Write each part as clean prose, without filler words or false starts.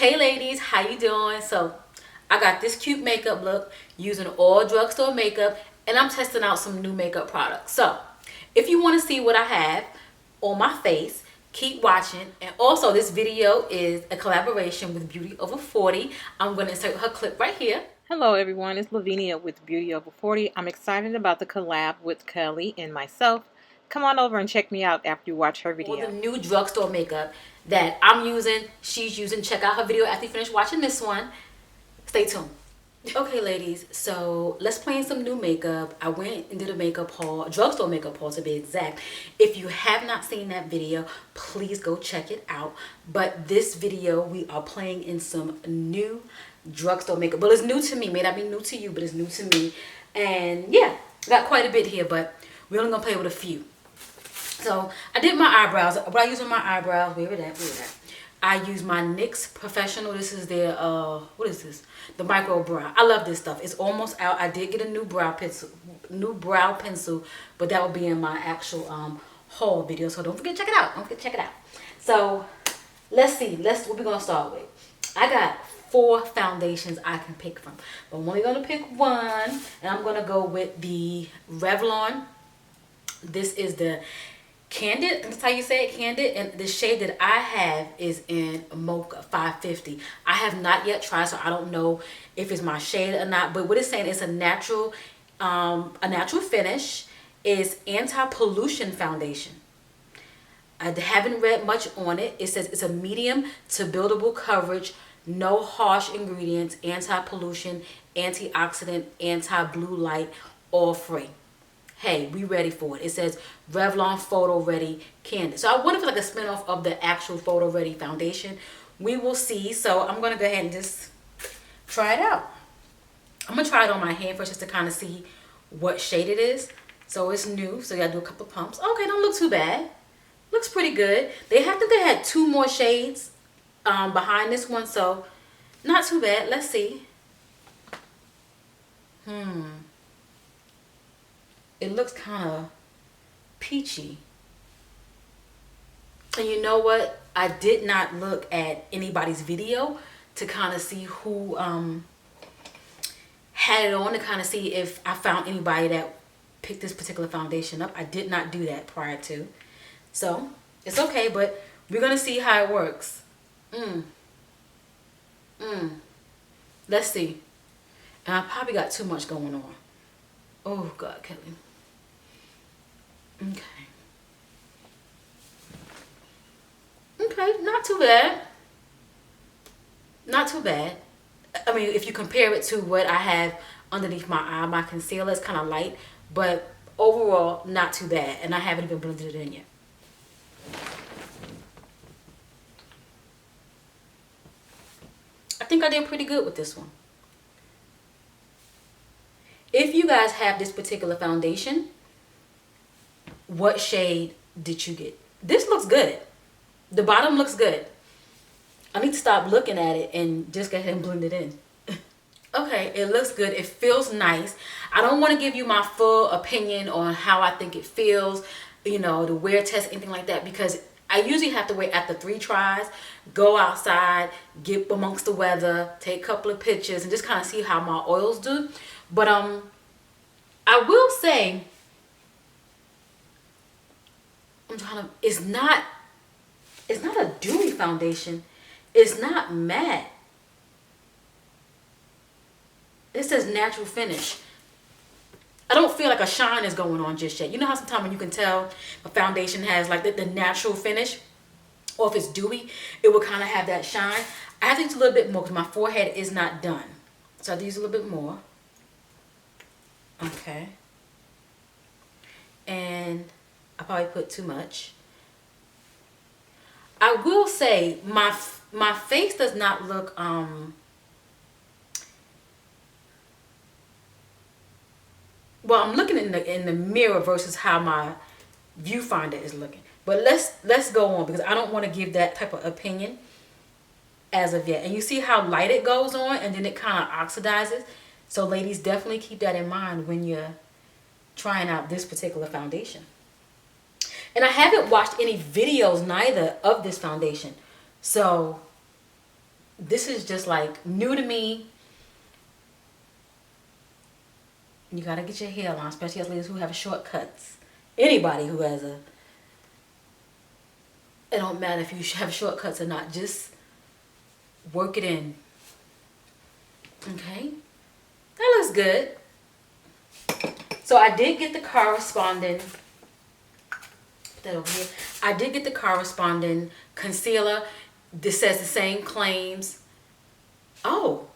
Hey ladies, how you doing? So I got this cute makeup look using all drugstore makeup, and I'm testing out some new makeup products. So if you want to see what I have on my face, keep watching. And also, this video is a collaboration with Beauty Over 40. I'm going to insert her clip right here. Hello everyone, it's Lavinia with Beauty Over 40. I'm excited about the collab with Kelly and myself. Come on over and check me out after you watch her video. All the new drugstore makeup that I'm using, she's using. Check out her video after you finish watching this one. Stay tuned. Okay ladies, so let's plan some new makeup. I went and did a makeup haul, a drugstore makeup haul to be exact. If you have not seen that video, please go check it out. But this video, we are playing in some new drugstore makeup. Well, it's new to me. May not be new to you, but it's new to me. And yeah, got quite a bit here, but we're only gonna play with a few. So I did my eyebrows. What I use on my eyebrows, where it at? I use my NYX Professional. This is their, what is this? The Micro Brow. I love this stuff. It's almost out. I did get a new brow pencil, but that will be in my actual haul video. So don't forget to check it out. Don't forget to check it out. So let's see. What we're going to start with. I got 4 foundations I can pick from. But I'm only going to pick one. And I'm going to go with the Revlon. This is the Candid, that's how you say it, Candid, and the shade that I have is in Mocha 550. I have not yet tried, so I don't know if it's my shade or not, but what it's saying is a natural finish, is anti-pollution foundation. I haven't read much on it. It says it's a medium to buildable coverage, no harsh ingredients, anti-pollution, antioxidant, anti-blue light, all free. Hey, we ready for it. It says Revlon Photo Ready Candid. So I wonder if it's like a spin-off of the actual Photo Ready foundation. We will see. So I'm going to go ahead and just try it out. I'm going to try it on my hand first just to kind of see what shade it is. So it's new. So you got to do a couple pumps. Okay, don't look too bad. Looks pretty good. They had 2 more shades behind this one. So not too bad. Let's see. It looks kind of peachy. And you know what? I did not look at anybody's video to kind of see who had it on, to kind of see if I found anybody that picked this particular foundation up. I did not do that prior to. So it's okay, but we're going to see how it works. Let's see. And I probably got too much going on. Oh, God, Kelly. Okay, not too bad. Not too bad. I mean, if you compare it to what I have underneath my eye, my concealer is kind of light, but overall, not too bad. And I haven't even blended it in yet. I think I did pretty good with this one. If you guys have this particular foundation, what shade did you get? This looks good. The bottom looks good. I need to stop looking at it and just go ahead and blend it in. Okay, it looks good. It feels nice. I don't want to give you my full opinion on how I think it feels, you know, the wear test, anything like that, because I usually have to wait after 3 tries, go outside, get amongst the weather, take a couple of pictures, and just kind of see how my oils do. But I will say, it's not a dewy foundation. It's not matte. It says natural finish. I don't feel like a shine is going on just yet. You know how sometimes when you can tell a foundation has like the natural finish, or if it's dewy, it will kind of have that shine. I have to use a little bit more because my forehead is not done. So I have to use a little bit more. Okay. And I probably put too much. I will say my face does not look well, I'm looking in the mirror versus how my viewfinder is looking. But let's go on, because I don't want to give that type of opinion as of yet. And you see how light it goes on, and then it kind of oxidizes. So ladies, definitely keep that in mind when you're trying out this particular foundation. And I haven't watched any videos neither of this foundation. So this is just like new to me. You gotta get your hair on, especially as ladies who have shortcuts. Anybody who has a, it don't matter if you have shortcuts or not, just work it in. Okay, that looks good. So I did get the corresponding, put that over here. I did get the corresponding concealer. This says the same claims. Oh,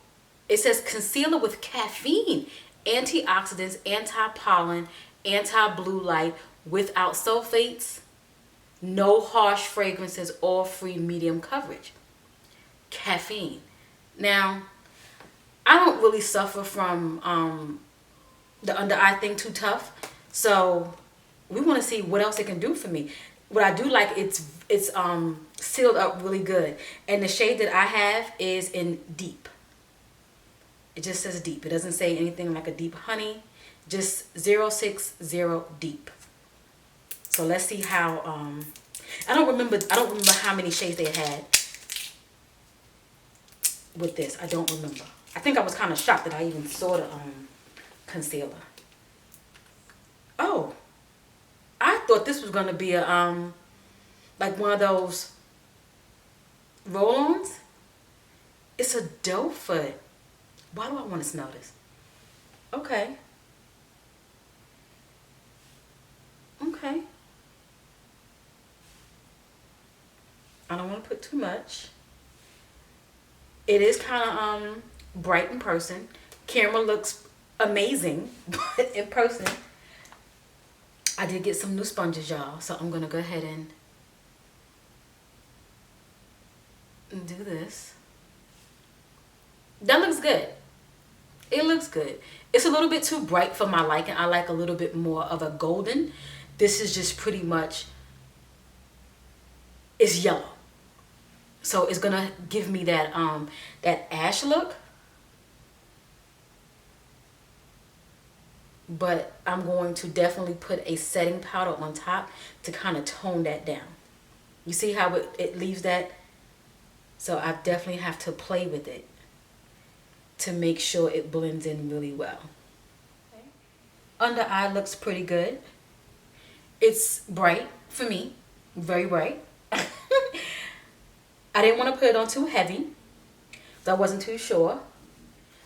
it says concealer with caffeine, antioxidants, anti-pollen, anti-blue light, without sulfates, no harsh fragrances, oil-free, medium coverage. Caffeine. Now, I don't really suffer from the under eye thing too tough, so we want to see what else it can do for me. What I do like, it's sealed up really good, and the shade that I have is in deep. It just says deep. It doesn't say anything like a deep honey, just 060 deep. So let's see how I don't remember how many shades they had with this. I don't remember. I think I was kind of shocked that I even saw the concealer. Oh, I thought this was gonna be a like one of those roll-ons. It's a doe foot. Why do I want to smell this? Okay. Okay. I don't want to put too much. It is kind of bright in person. Camera looks amazing, but in person, I did get some new sponges, y'all. So I'm gonna go ahead and do this. That looks good. It looks good. It's a little bit too bright for my liking. I like a little bit more of a golden. This is just pretty much, it's yellow. So it's gonna give me that that ash look. But I'm going to definitely put a setting powder on top to kind of tone that down. You see how it leaves that? So I definitely have to play with it to make sure it blends in really well. Okay. Under eye looks pretty good. It's bright for me, very bright. I didn't want to put it on too heavy, so I wasn't too sure.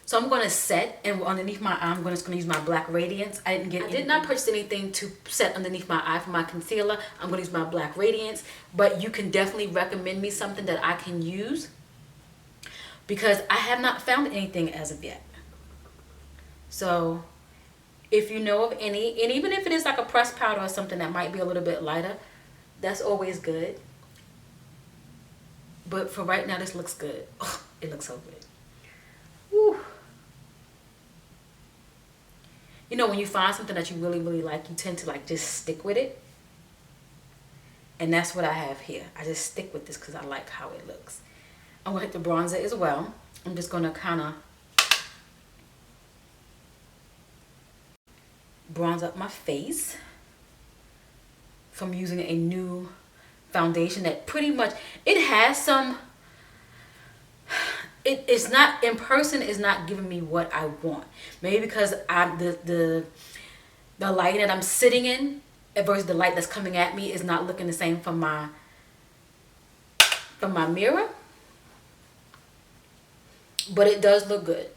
So I'm going to set, and underneath my eye, I'm just going to use my Black Radiance. I did not purchase anything to set underneath my eye for my concealer. I'm going to use my Black Radiance, but you can definitely recommend me something that I can use because I have not found anything as of yet. So if you know of any, and even if it is like a pressed powder or something that might be a little bit lighter, that's always good. But for right now, this looks good. Oh, it looks so good. Woo. You know, when you find something that you really, really like, you tend to like just stick with it. And that's what I have here. I just stick with this because I like how it looks. I'm going to hit the bronzer as well. I'm just going to kind of bronze up my face from using a new foundation that pretty much, it has some, it's not, in person is not giving me what I want. Maybe because the lighting that I'm sitting in versus the light that's coming at me is not looking the same from my mirror. But it does look good.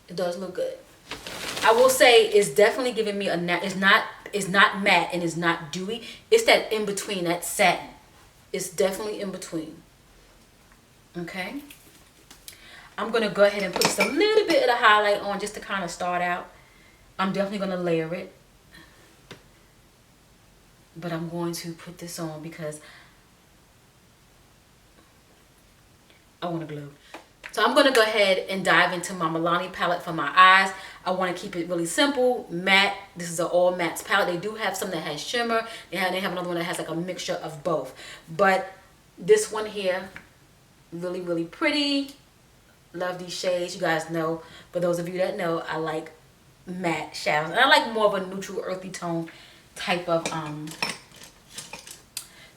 It does look good. I will say it's definitely giving me a it's not matte and it's not dewy. It's that in between, that satin. It's definitely in between. Okay. I'm going to go ahead and put some little bit of the highlight on just to kind of start out. I'm definitely going to layer it. But I'm going to put this on because I want to glow. So I'm going to go ahead and dive into my Milani palette for my eyes. I want to keep it really simple, matte. This is an all mattes palette. They do have some that has shimmer. They have another one that has like a mixture of both. But this one here, really, really pretty. Love these shades. You guys know, for those of you that know, I like matte shadows. And I like more of a neutral, earthy tone type of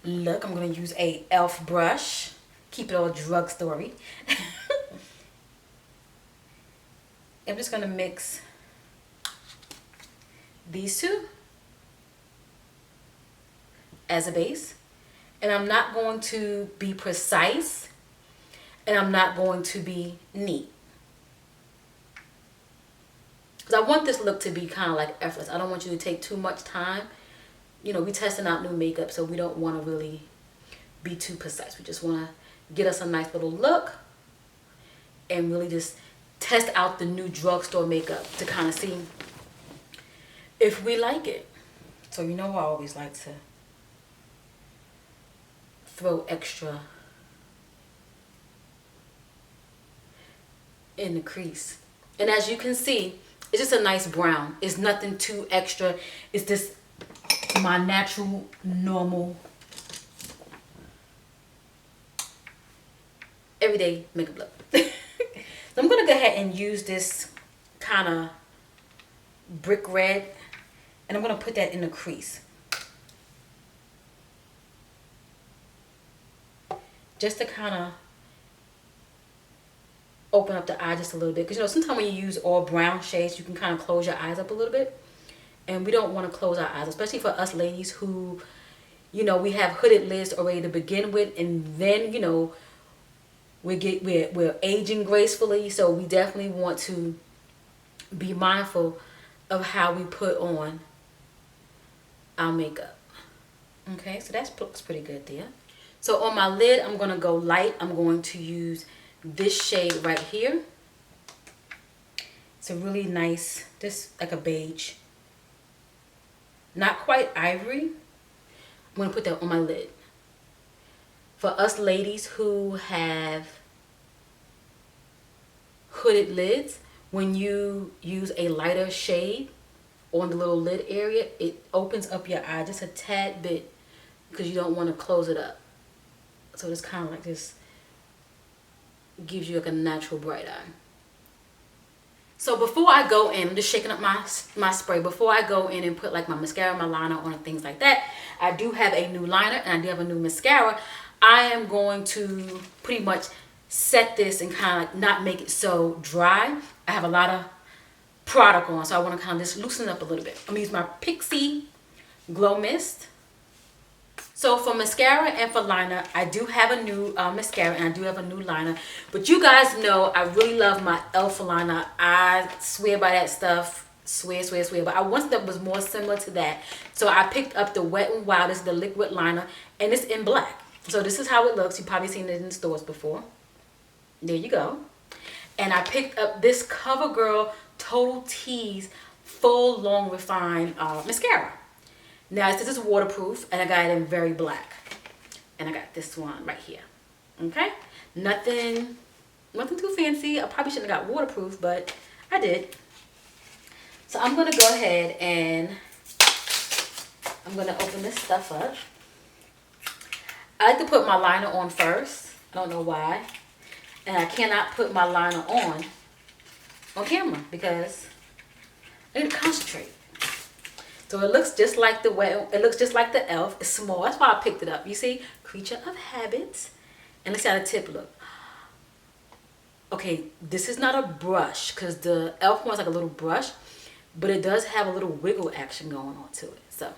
look. I'm going to use a e.l.f. brush. Keep it all drugstore-y. I'm just going to mix these two as a base. And I'm not going to be precise. And I'm not going to be neat. Because I want this look to be kind of like effortless. I don't want you to take too much time. You know, we're testing out new makeup, so we don't want to really be too precise. We just want to get us a nice little look and really just test out the new drugstore makeup to kind of see if we like it. So you know I always like to throw extra in the crease. And as you can see, it's just a nice brown. It's nothing too extra. It's just my natural, normal, everyday makeup look. So I'm going to go ahead and use this kind of brick red. And I'm going to put that in the crease. Just to kind of open up the eye just a little bit. Because, you know, sometimes when you use all brown shades, you can kind of close your eyes up a little bit. And we don't want to close our eyes, especially for us ladies who, you know, we have hooded lids already to begin with. And then, you know, we're aging gracefully. So we definitely want to be mindful of how we put on our makeup. Okay, so that looks pretty good there. So on my lid, I'm going to go light. I'm going to use this shade right here. It's a really nice, just like a beige. Not quite ivory. I'm going to put that on my lid. For us ladies who have hooded lids, when you use a lighter shade on the little lid area, it opens up your eye just a tad bit because you don't want to close it up. So it's kind of like this, gives you like a natural bright eye. So before I go in, I'm just shaking up my spray. Before I go in and put like my mascara, my liner on and things like that, I do have a new liner and I do have a new mascara. I am going to pretty much set this and kind of like not make it so dry. I have a lot of product on, so I want to kind of just loosen it up a little bit. I'm going to use my Pixie Glow Mist. So for mascara and for liner, I do have a new mascara and I do have a new liner. But you guys know I really love my e.l.f. liner. I swear by that stuff. Swear. But I wanted that was more similar to that. So I picked up the Wet n Wild. This is the liquid liner. And it's in black. So this is how it looks. You've probably seen it in the stores before. There you go. And I picked up this CoverGirl Total Tease Full Long Refined Mascara. Now this is waterproof and I got it in very black. And I got this one right here. Okay? Nothing too fancy. I probably shouldn't have got waterproof, but I did. So I'm going to go ahead and I'm going to open this stuff up. I like to put my liner on first. I don't know why. And I cannot put my liner on camera because I need to concentrate. So it looks just like the e.l.f. It's small. That's why I picked it up. You see? Creature of habits. And let's see how the tip look. Okay, this is not a brush because the e.l.f. one's like a little brush. But it does have a little wiggle action going on to it. So,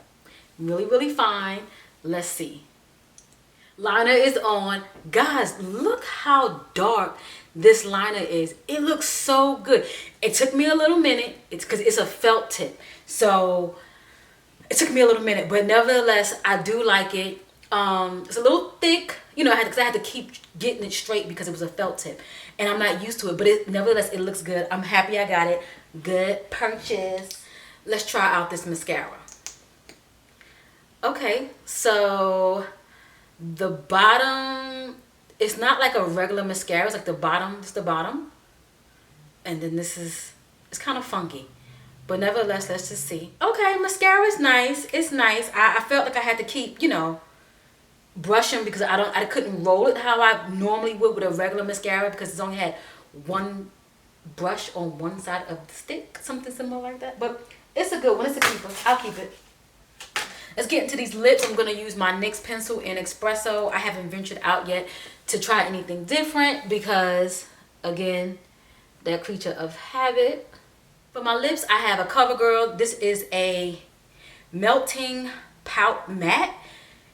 really fine. Let's see. Liner is on. Guys, look how dark this liner is. It looks so good. It took me a little minute. It's because it's a felt tip. So it took me a little minute, but nevertheless, I do like it. It's a little thick, you know, because I had to keep getting it straight because it was a felt tip. And I'm not used to it, but nevertheless, it looks good. I'm happy I got it. Good purchase. Let's try out this mascara. Okay, so the bottom, it's not like a regular mascara. It's like the bottom, it's the bottom. And then it's kind of funky. But nevertheless, let's just see. Okay, mascara is nice. It's nice. I felt like I had to keep, you know, brushing because I couldn't roll it how I normally would with a regular mascara because it's only had one brush on one side of the stick. Something similar like that. But it's a good one. It's a keeper. I'll keep it. let's get into these lips. I'm going to use my NYX pencil in Espresso. I haven't ventured out yet to try anything different because, again, that creature of habit. For my lips, I have a CoverGirl. This is a melting pout matte,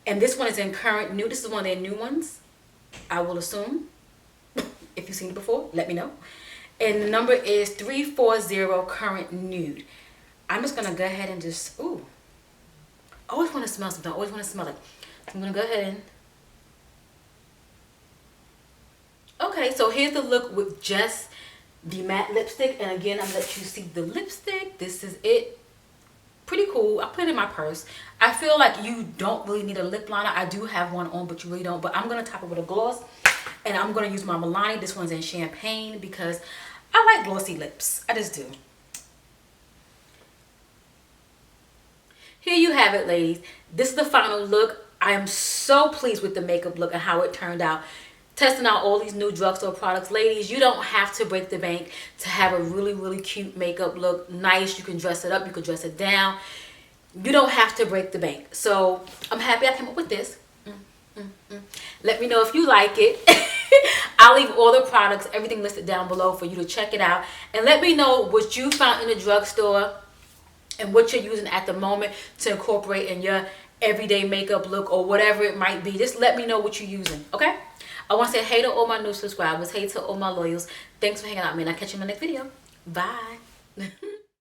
and this one is in Current Nude. This is one of their new ones, I will assume. If you've seen it before, let me know. And the number is 340 Current Nude. I'm just gonna go ahead and just, ooh, I always want to smell something. I always want to smell it. So I'm gonna go ahead and, okay, so here's the look with just the matte lipstick. And again, I'm gonna let you see the lipstick. This is it. Pretty cool. I put it in my purse. I feel like you don't really need a lip liner. I do have one on, but you really don't. But I'm gonna top it with a gloss, and I'm gonna use my Milani. This one's in Champagne because I like glossy lips. I just do. Here you have it, ladies. This is the final look. I am so pleased with the makeup look and how it turned out. Testing out all these new drugstore products. Ladies, you don't have to break the bank to have a really, really cute makeup look. Nice. You can dress it up. You can dress it down. You don't have to break the bank. So I'm happy I came up with this. Let me know if you like it. I'll leave all the products, everything listed down below for you to check it out. And let me know what you found in the drugstore and what you're using at the moment to incorporate in your everyday makeup look or whatever it might be. Just let me know what you're using, okay? I want to say hey to all my new subscribers, hey to all my loyals. Thanks for hanging out with me, and I'll catch you in my next video. Bye.